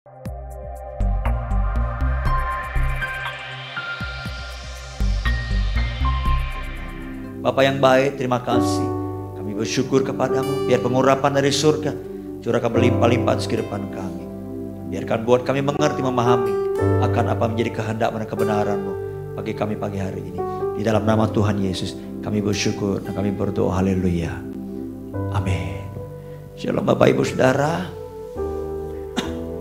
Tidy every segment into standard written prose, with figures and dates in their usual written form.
Bapa yang baik, terima kasih. Kami bersyukur kepadamu, biar pengurapan dari surga curahkan berlimpah-limpah di kehidupan kami. Biarkan buat kami mengerti, memahami akan apa menjadi kehendak dan kebenaran-Mu bagi kami pagi hari ini. Di dalam nama Tuhan Yesus kami bersyukur dan kami berdoa, haleluya. Amin. Shalom Bapak Ibu Saudara.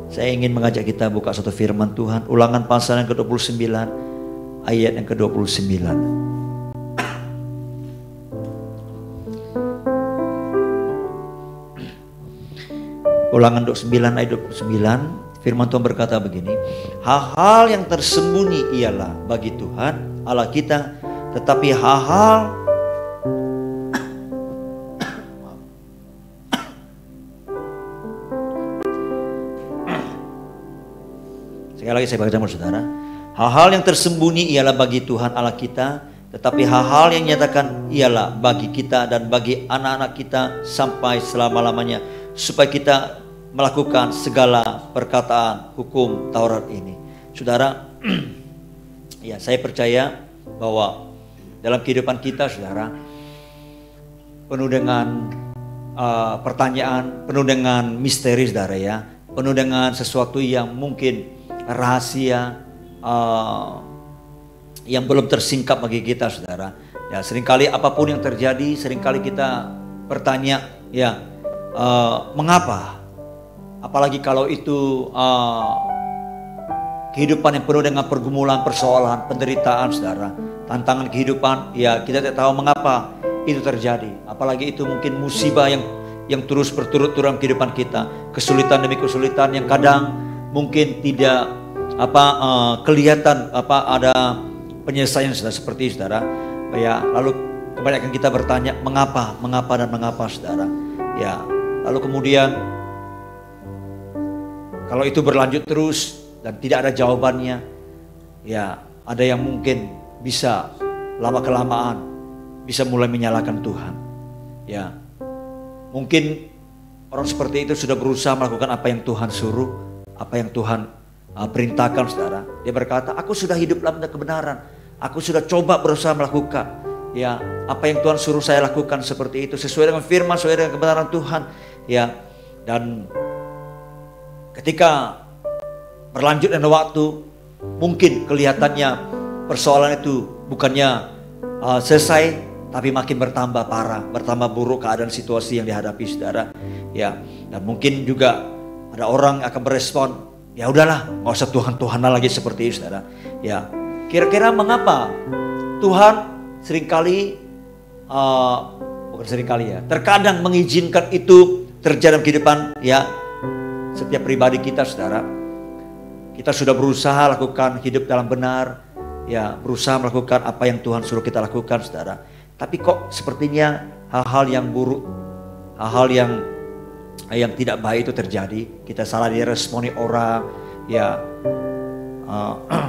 Saya ingin mengajak kita buka satu firman Tuhan, Ulangan pasal yang ke-29 ayat yang ke-29. Ulangan 29 ayat 29, firman Tuhan berkata begini, hal-hal yang tersembunyi ialah bagi Tuhan Allah kita, tetapi hal-hal sekali lagi saya baca sama saudara, hal-hal yang tersembunyi ialah bagi Tuhan Allah kita, tetapi hal-hal yang nyatakan ialah bagi kita dan bagi anak-anak kita sampai selama-lamanya, supaya kita melakukan segala perkataan hukum Taurat ini. Saudara, ya saya percaya bahwa dalam kehidupan kita, saudara, penuh dengan pertanyaan, penuh dengan misteri, saudara ya, penuh dengan sesuatu yang mungkin rahasia, yang belum tersingkap bagi kita, saudara. Ya, seringkali apapun yang terjadi, seringkali kita bertanya, ya, mengapa? Apalagi kalau itu kehidupan yang penuh dengan pergumulan, persoalan, penderitaan, saudara, tantangan kehidupan, ya kita tidak tahu mengapa itu terjadi. Apalagi itu mungkin musibah yang terus berturut-turut dalam kehidupan kita, kesulitan demi kesulitan yang kadang mungkin tidak kelihatan ada penyelesaian, saudara, seperti itu, saudara. Ya, lalu kebanyakan kita bertanya mengapa, saudara. Ya, lalu kemudian kalau itu berlanjut terus dan tidak ada jawabannya, ya ada yang mungkin bisa lama-kelamaan bisa mulai menyalahkan Tuhan. Ya, mungkin orang seperti itu sudah berusaha melakukan apa yang Tuhan suruh, apa yang Tuhan perintahkan, saudara. Dia berkata, aku sudah hidup dalam kebenaran, aku sudah coba berusaha melakukan, ya apa yang Tuhan suruh saya lakukan seperti itu, sesuai dengan firman, sesuai dengan kebenaran Tuhan, ya. Dan ketika berlanjut dengan waktu, mungkin kelihatannya persoalan itu bukannya selesai, tapi makin bertambah parah, bertambah buruk keadaan situasi yang dihadapi, saudara. Ya, dan mungkin juga ada orang yang akan berespon, ya udahlah, nggak usah Tuhan-Tuhanan lagi seperti itu, saudara. Ya, kira-kira mengapa Tuhan seringkali, bukan seringkali ya, terkadang mengizinkan itu terjadi dalam kehidupan, ya, setiap pribadi kita, saudara. Kita sudah berusaha lakukan hidup dalam benar, ya, berusaha melakukan apa yang Tuhan suruh kita lakukan, saudara. Tapi kok sepertinya hal-hal yang buruk, hal-hal yang tidak baik itu terjadi. Kita salah diresponi orang, ya.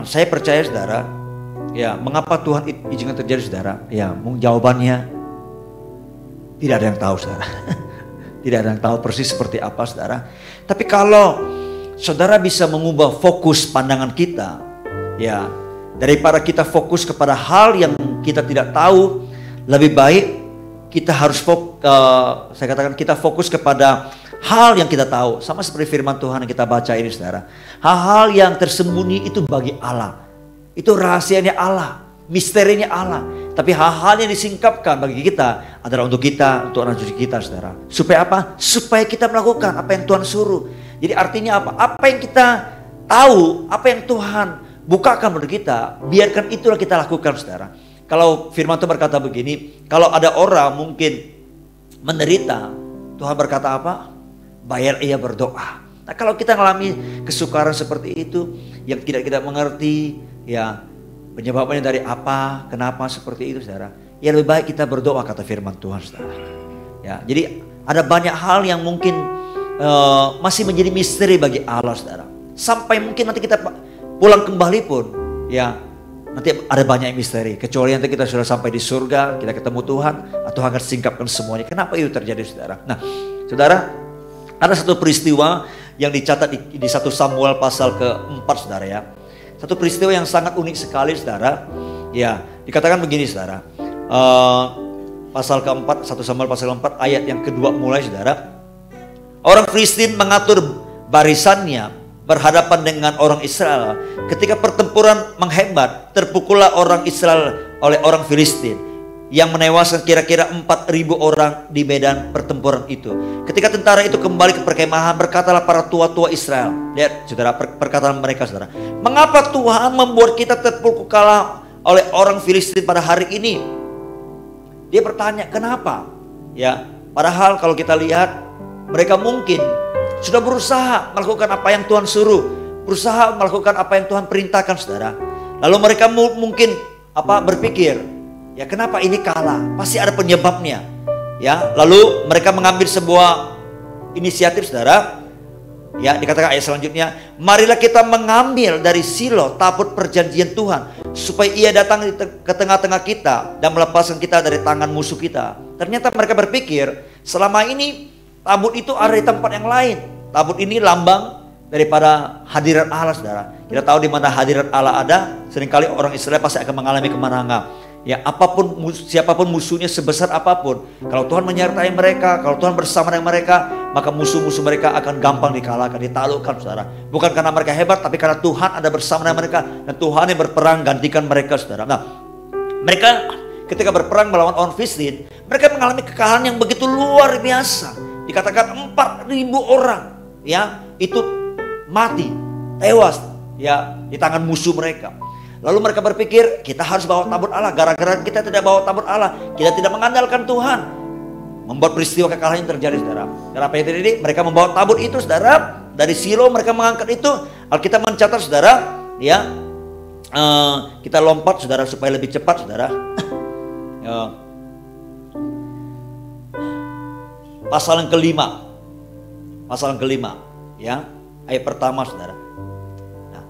Saya percaya, saudara, ya, mengapa Tuhan izinkan terjadi, saudara? Ya, jawabannya tidak ada yang tahu, saudara. Tidak ada yang tahu persis seperti apa, saudara. Tapi kalau saudara bisa mengubah fokus pandangan kita, ya, daripada kita fokus kepada hal yang kita tidak tahu, lebih baik kita harus saya katakan kita fokus kepada hal yang kita tahu. Sama seperti firman Tuhan yang kita baca ini, saudara. Hal-hal yang tersembunyi itu bagi Allah, itu rahasianya Allah, misterinya Allah. Tapi hal-hal yang disingkapkan bagi kita adalah untuk kita, untuk anak cucu kita, saudara. Supaya apa? Supaya kita melakukan apa yang Tuhan suruh. Jadi artinya apa? Apa yang kita tahu, apa yang Tuhan bukakan bagi kita, biarkan itulah kita lakukan, saudara. Kalau firman Tuhan berkata begini, kalau ada orang mungkin menderita, Tuhan berkata apa? Bayar ia berdoa. Nah, kalau kita mengalami kesukaran seperti itu, yang tidak kita mengerti, ya, penyebabnya dari apa, kenapa seperti itu, saudara. Ya lebih baik kita berdoa, kata firman Tuhan, saudara. Ya, jadi ada banyak hal yang mungkin masih menjadi misteri bagi Allah, saudara. Sampai mungkin nanti kita pulang kembali pun, ya, nanti ada banyak misteri. Kecuali nanti kita sudah sampai di surga, kita ketemu Tuhan, atau akan singkapkan semuanya. Kenapa itu terjadi, saudara? Nah, saudara, ada satu peristiwa yang dicatat di 1 Samuel pasal ke-4 saudara ya. Satu peristiwa yang sangat unik sekali saudara. Ya, dikatakan begini saudara. Pasal ke-4, 1 Samuel pasal ke-4 ayat yang kedua mulai saudara. Orang Filistin mengatur barisannya berhadapan dengan orang Israel. Ketika pertempuran menghebat, terpukullah orang Israel oleh orang Filistin yang menewaskan kira-kira 4.000 orang di medan pertempuran itu. Ketika tentara itu kembali ke perkemahan, berkatalah para tua-tua Israel. Lihat saudara, perkataan mereka saudara. Mengapa Tuhan membuat kita terpukul kalah oleh orang Filistin pada hari ini? Dia bertanya, kenapa? Ya, padahal kalau kita lihat, mereka mungkin sudah berusaha melakukan apa yang Tuhan suruh, berusaha melakukan apa yang Tuhan perintahkan saudara. Lalu mereka mungkin berpikir, ya kenapa ini kalah? Pasti ada penyebabnya. Ya, lalu mereka mengambil sebuah inisiatif saudara. Ya, dikatakan ayat selanjutnya, marilah kita mengambil dari Silo tabut perjanjian Tuhan, supaya ia datang ke tengah-tengah kita dan melepaskan kita dari tangan musuh kita. Ternyata mereka berpikir, selama ini tabut itu ada di tempat yang lain. Tabut ini lambang daripada hadirat Allah saudara. Kita tahu di mana hadirat Allah ada, seringkali orang Israel pasti akan mengalami kemenangan. Ya, siapapun musuhnya sebesar apapun, kalau Tuhan menyertai mereka, kalau Tuhan bersama dengan mereka, maka musuh-musuh mereka akan gampang dikalahkan, ditaklukkan saudara. Bukan karena mereka hebat, tapi karena Tuhan ada bersama dengan mereka, dan Tuhan yang berperang gantikan mereka saudara. Nah, mereka ketika berperang melawan orang Filistin, mereka mengalami kekalahan yang begitu luar biasa. Dikatakan 4.000 orang ya itu mati, tewas ya di tangan musuh mereka. Lalu mereka berpikir, kita harus bawa tabut Allah. Gara-gara kita tidak bawa tabut Allah, kita tidak mengandalkan Tuhan, membuat peristiwa kekalahan yang terjadi saudara. Kenapa yang terjadi? Mereka membawa tabut itu saudara, dari Silo mereka mengangkat itu. Alkitab mencatat saudara ya, kita lompat saudara supaya lebih cepat saudara. Ya. Pasal yang kelima, ya, ayat pertama saudara. Nah,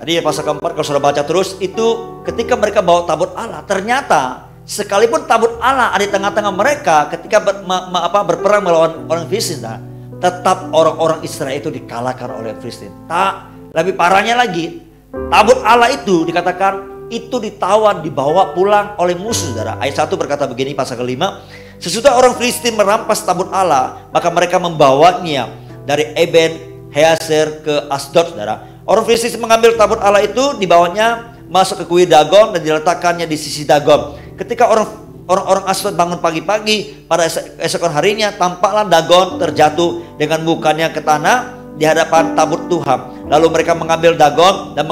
tadi pasal keempat kalau saudara baca terus itu ketika mereka bawa tabut Allah, ternyata sekalipun tabut Allah ada di tengah-tengah mereka ketika berperang melawan orang Filistin, tetap orang-orang Israel itu dikalahkan oleh Filistin. Tak lebih parahnya lagi, tabut Allah itu dikatakan itu ditawan, dibawa pulang oleh musuh saudara. Ayat 1 berkata begini pasal kelima. Sesudah orang Filistin merampas tabut Allah, maka mereka membawanya dari Eben Heaser ke Asdod saudara. Orang Filistin mengambil tabut Allah itu, dibawanya masuk ke kuil Dagon dan diletakkannya di sisi Dagon. Ketika orang Asdod bangun pagi-pagi pada esokan harinya, tampaklah Dagon terjatuh dengan mukanya ke tanah di hadapan tabut Tuhan. Lalu mereka mengambil Dagon dan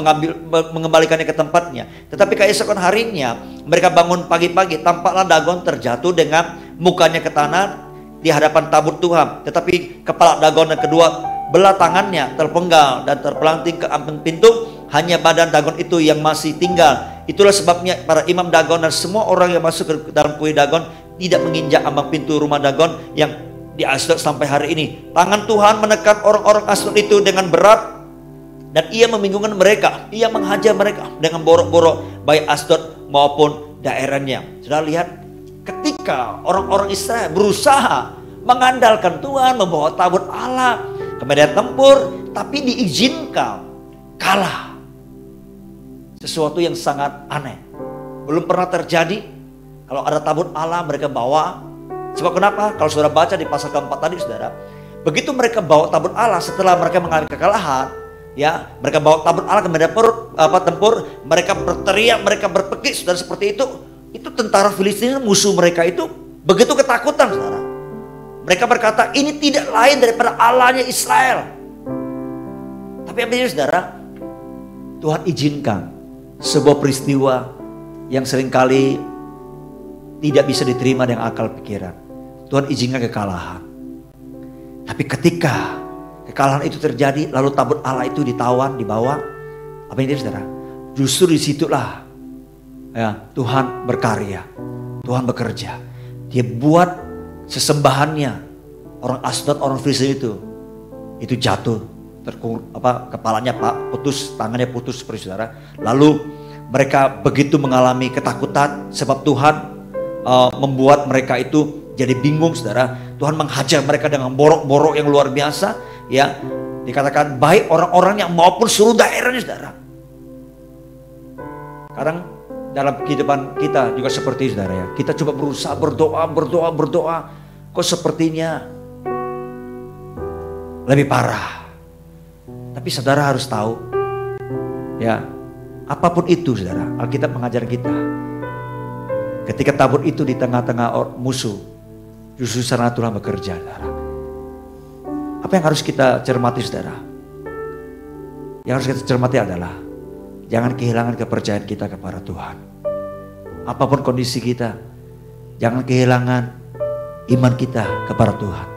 mengembalikannya ke tempatnya. Tetapi keesokan harinya mereka bangun pagi-pagi, tampaklah Dagon terjatuh dengan mukanya ke tanah di hadapan tabut Tuhan. Tetapi kepala Dagon dan kedua belah tangannya terpenggal dan terpelanting ke ambang pintu. Hanya badan Dagon itu yang masih tinggal. Itulah sebabnya para imam Dagon dan semua orang yang masuk ke dalam kuil Dagon tidak menginjak ambang pintu rumah Dagon yang di Asdod sampai hari ini. Tangan Tuhan menekan orang-orang Asdod itu dengan berat, dan ia membingungkan mereka. Ia menghajar mereka dengan borok-borok baik Asdod maupun daerahnya. Sudah lihat, ketika orang-orang Israel berusaha mengandalkan Tuhan, membawa tabut Allah ke medan tempur, tapi diizinkan kalah. Sesuatu yang sangat aneh, belum pernah terjadi. Kalau ada tabut Allah mereka bawa. Sebab kenapa? Kalau saudara baca di pasal keempat tadi saudara, begitu mereka bawa tabut Allah setelah mereka mengalami kekalahan, ya, mereka bawa tabut Allah ke medan tempur, mereka berteriak, mereka berpekik saudara seperti itu tentara Filistin musuh mereka itu begitu ketakutan saudara. Mereka berkata, ini tidak lain daripada Allahnya Israel. Tapi apa ini saudara? Tuhan izinkan sebuah peristiwa yang seringkali tidak bisa diterima dengan akal pikiran. Tuhan izinkan kekalahan. Tapi ketika kekalahan itu terjadi, lalu tabut Allah itu ditawan, dibawa, apa ini saudara? Justru disitulah ya, Tuhan berkarya, Tuhan bekerja. Dia buat sesembahannya orang Asdod, orang Filistin itu jatuh, kepalanya putus, tangannya putus seperti saudara. Lalu mereka begitu mengalami ketakutan sebab Tuhan membuat mereka itu jadi bingung saudara. Tuhan menghajar mereka dengan borok-borok yang luar biasa ya. Dikatakan baik orang-orangnya maupun seluruh daerahnya, saudara. Kadang dalam kehidupan kita juga seperti itu, saudara ya. Kita coba berusaha berdoa. Kok sepertinya lebih parah. Tapi saudara harus tahu, ya, apapun itu, saudara, Alkitab mengajar kita. Ketika tabur itu di tengah-tengah musuh, justru sana Tuhan bekerja, saudara. Apa yang harus kita cermati, saudara? Yang harus kita cermati adalah jangan kehilangan kepercayaan kita kepada Tuhan. Apapun kondisi kita, jangan kehilangan iman kita kepada Tuhan.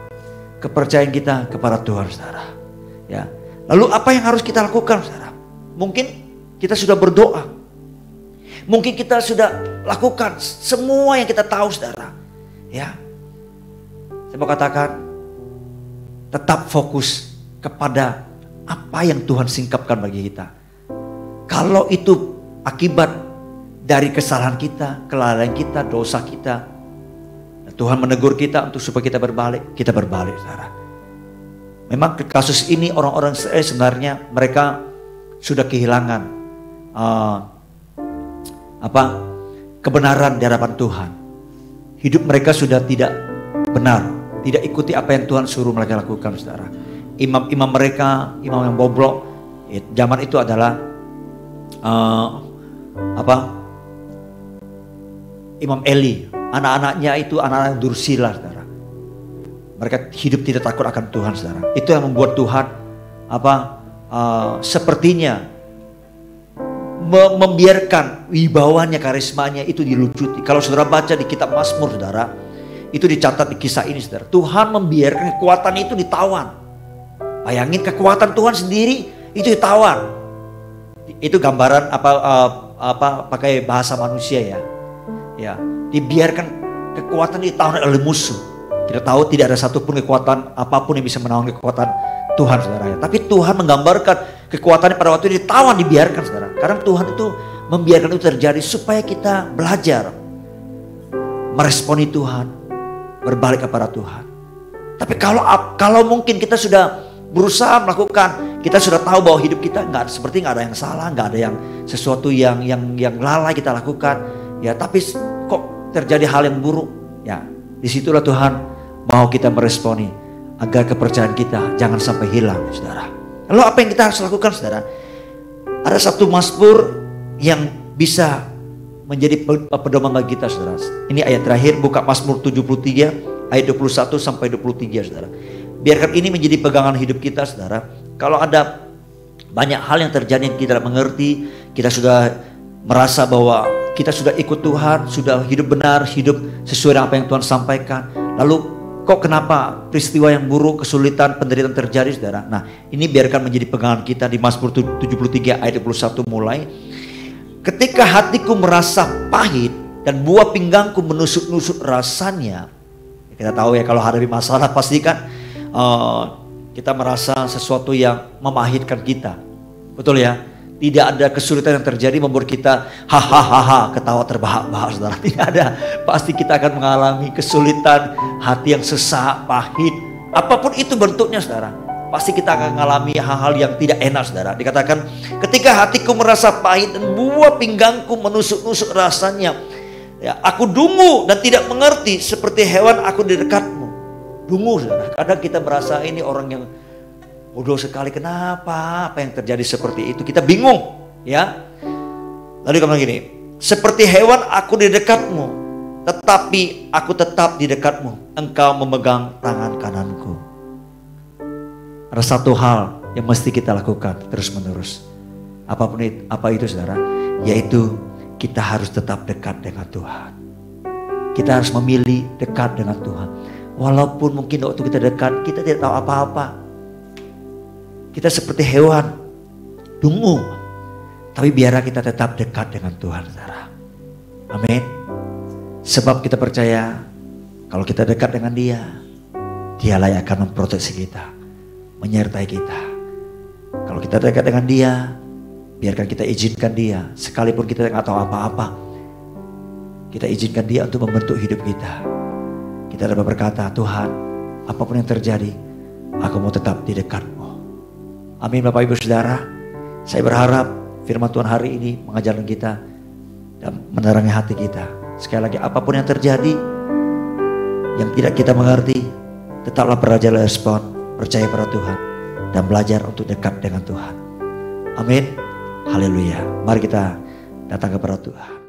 Kepercayaan kita kepada Tuhan, saudara. Ya. Lalu apa yang harus kita lakukan, saudara? Mungkin kita sudah berdoa. Mungkin kita sudah lakukan semua yang kita tahu, saudara. Ya. Saya mau katakan, tetap fokus kepada apa yang Tuhan singkapkan bagi kita. Kalau itu akibat dari kesalahan kita, kelalaian kita, dosa kita, Tuhan menegur kita untuk supaya kita berbalik, saudara. Memang kasus ini orang-orang sebenarnya mereka sudah kehilangan kebenaran di hadapan Tuhan. Hidup mereka sudah tidak benar, tidak ikuti apa yang Tuhan suruh mereka lakukan, saudara. Imam-imam mereka, imam yang bobrok, zaman itu adalah Imam Eli, anak-anaknya itu anak-anak yang dursila, saudara. Mereka hidup tidak takut akan Tuhan, saudara. Itu yang membuat Tuhan sepertinya membiarkan wibawanya, karismanya itu dilucuti. Kalau saudara baca di kitab Mazmur, saudara, itu dicatat di kisah ini, saudara. Tuhan membiarkan kekuatan itu ditawan. Bayangin, kekuatan Tuhan sendiri itu ditawan. Itu gambaran pakai bahasa manusia, ya. Ya, dibiarkan kekuatan ditawan oleh musuh. Kita tahu tidak ada satupun kekuatan apapun yang bisa menawan kekuatan Tuhan, saudara. Ya. Tapi Tuhan menggambarkan kekuatannya pada waktu itu ditawan, dibiarkan, saudara. Karena Tuhan itu membiarkan itu terjadi supaya kita belajar meresponi Tuhan, berbalik kepada Tuhan. Tapi kalau mungkin kita sudah berusaha melakukan, kita sudah tahu bahwa hidup kita nggak ada yang salah, nggak ada yang sesuatu yang lalai kita lakukan, ya. Tapi kok terjadi hal yang buruk, ya. Disitulah Tuhan mau kita meresponi agar kepercayaan kita jangan sampai hilang, saudara. Lalu apa yang kita harus lakukan, saudara? Ada satu mazmur yang bisa menjadi pedoman bagi kita, saudara. Ini ayat terakhir, buka Mazmur 73 ayat 21 sampai 23, saudara. Biarkan ini menjadi pegangan hidup kita, saudara. Kalau ada banyak hal yang terjadi yang kita tidak mengerti, kita sudah merasa bahwa kita sudah ikut Tuhan, sudah hidup benar, hidup sesuai dengan apa yang Tuhan sampaikan. Lalu kok kenapa peristiwa yang buruk, kesulitan, penderitaan terjadi, saudara? Nah, ini biarkan menjadi pegangan kita di Mazmur 73 ayat 21 mulai. Ketika hatiku merasa pahit dan buah pinggangku menusuk-nusuk rasanya. Kita tahu ya, kalau hadapi masalah pasti kan kita merasa sesuatu yang memahitkan kita. Betul ya? Tidak ada kesulitan yang terjadi membuat kita hahaha ketawa terbahak-bahak, saudara. Tidak ada. Pasti kita akan mengalami kesulitan, hati yang sesak, pahit. Apapun itu bentuknya, saudara. Pasti kita akan mengalami hal-hal yang tidak enak, saudara. Dikatakan ketika hatiku merasa pahit dan buah pinggangku menusuk-nusuk rasanya, ya, aku dungu dan tidak mengerti seperti hewan aku di dekatmu. Dungu, saudara. Kadang kita merasa ini orang yang bodoh sekali, kenapa? Apa yang terjadi seperti itu? Kita bingung, ya. Lalu kamu gini, seperti hewan aku di dekatmu, tetapi aku tetap di dekatmu. Engkau memegang tangan kananku. Ada satu hal yang mesti kita lakukan terus menerus. Apapun itu, apa itu, saudara? Yaitu kita harus tetap dekat dengan Tuhan. Kita harus memilih dekat dengan Tuhan. Walaupun mungkin waktu kita dekat, kita tidak tahu apa-apa. Kita seperti hewan, dungu. Tapi biarlah kita tetap dekat dengan Tuhan, saudara. Amin. Sebab kita percaya, kalau kita dekat dengan Dia, Dialah yang akan memproteksi kita, menyertai kita. Kalau kita dekat dengan Dia, biarkan kita izinkan Dia, sekalipun kita tidak tahu apa-apa, kita izinkan Dia untuk membentuk hidup kita. Kita dapat berkata, Tuhan, apapun yang terjadi, aku mau tetap di dekat-Mu. Amin Bapak Ibu Saudara. Saya berharap firman Tuhan hari ini mengajarkan kita dan menerangi hati kita. Sekali lagi, apapun yang terjadi yang tidak kita mengerti, tetaplah belajar respon, percaya pada Tuhan, dan belajar untuk dekat dengan Tuhan. Amin. Haleluya. Mari kita datang kepada Tuhan.